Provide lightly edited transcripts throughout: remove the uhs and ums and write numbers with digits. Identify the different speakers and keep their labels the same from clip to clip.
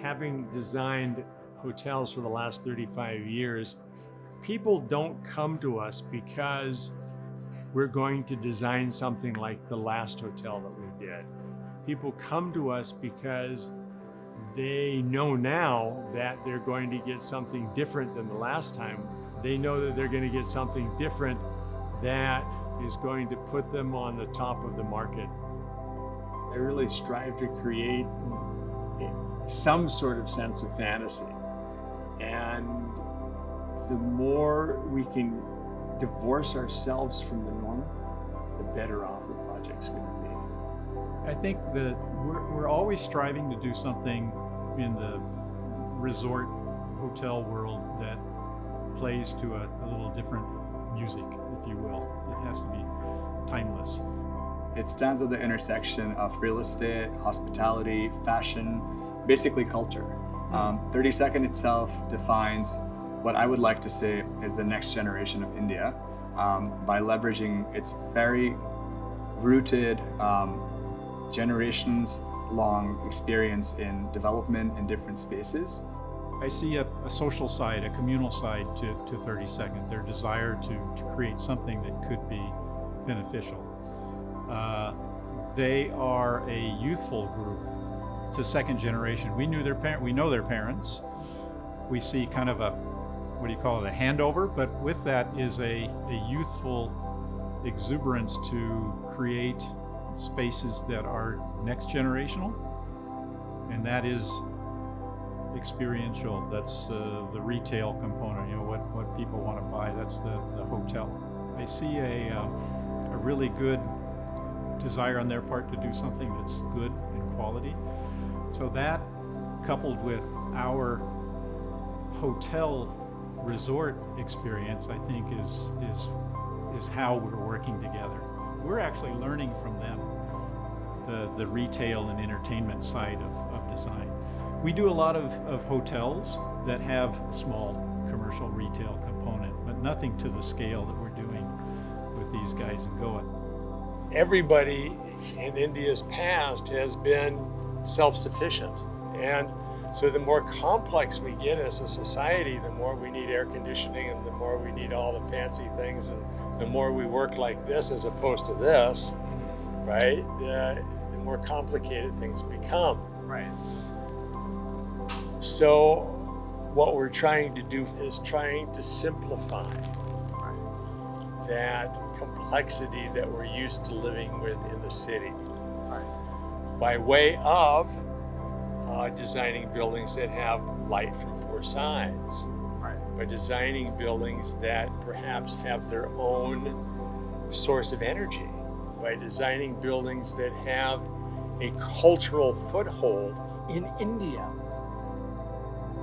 Speaker 1: having designed hotels for the last 35 years, people don't come to us because we're going to design something like the last hotel that we did. People come to us because they know now that they're going to get something different than the last time. They know that they're going to get something different that is going to put them on the top of the market. I really strive to create some sort of sense of fantasy. And the more we can divorce ourselves from the norm, the better off the project's going to be.
Speaker 2: I think that we're always striving to do something in the resort hotel world that plays to a little different music, if you will. It has to be timeless.
Speaker 3: It stands at the intersection of real estate, hospitality, fashion, basically culture. 30 Second itself defines what I would like to say is the next generation of India by leveraging its very rooted generations-long experience in development in different spaces.
Speaker 2: I see a social side, a communal side to 30 Second, their desire to create something that could be beneficial. They are a youthful group. It's a second generation. We know their parents. We see kind of a, what do you call it, a handover, but with that is a youthful exuberance to create spaces that are next generational, and that is experiential. That's the retail component, you know, what people want to buy. That's the hotel. I see a really good desire on their part to do something that's good and quality. So that, coupled with our hotel resort experience, I think is how we're working together. We're actually learning from them the retail and entertainment side of design. We do a lot of hotels that have a small commercial retail component, but nothing to the scale that we're doing with these guys in Goa.
Speaker 1: Everybody in India's past has been self-sufficient, and so the more complex we get as a society, the more we need air conditioning and the more we need all the fancy things, and the more we work like this as opposed to this, right? The more complicated things become.
Speaker 3: Right.
Speaker 1: So what we're trying to do is trying to simplify that complexity that we're used to living with in the city.
Speaker 3: Right.
Speaker 1: By way of designing buildings that have light from four sides.
Speaker 3: Right.
Speaker 1: By designing buildings that perhaps have their own source of energy. By designing buildings that have a cultural foothold in India.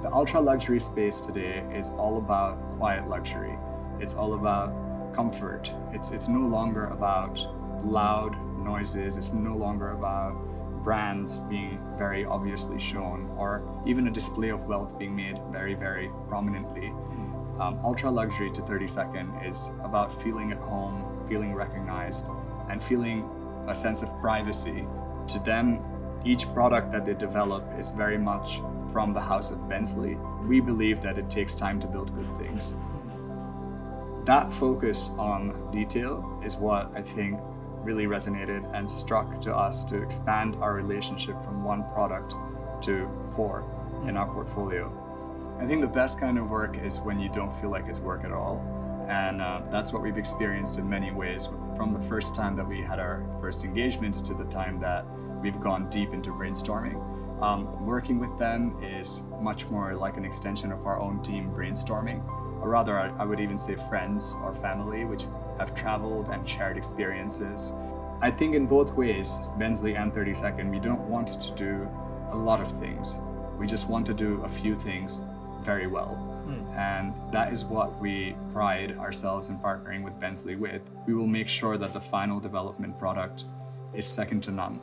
Speaker 3: The ultra luxury space today is all about quiet luxury. It's all about comfort. It's no longer about loud noises. It's no longer about brands being very obviously shown, or even a display of wealth being made very, very prominently. Ultra luxury to 30 Second is about feeling at home, feeling recognized, and feeling a sense of privacy. To them, each product that they develop is very much from the house of Bensley. We believe that it takes time to build good things. That focus on detail is what I think really resonated and struck to us to expand our relationship from one product to 4 in our portfolio. I think the best kind of work is when you don't feel like it's work at all. And that's what we've experienced in many ways, from the first time that we had our first engagement to the time that we've gone deep into brainstorming. Working with them is much more like an extension of our own team brainstorming, or rather I would even say friends or family, which have traveled and shared experiences. I think in both ways, Bensley and 30 Second, we don't want to do a lot of things. We just want to do a few things very well. And that is what we pride ourselves in partnering with Bensley with. We will make sure that the final development product is second to none.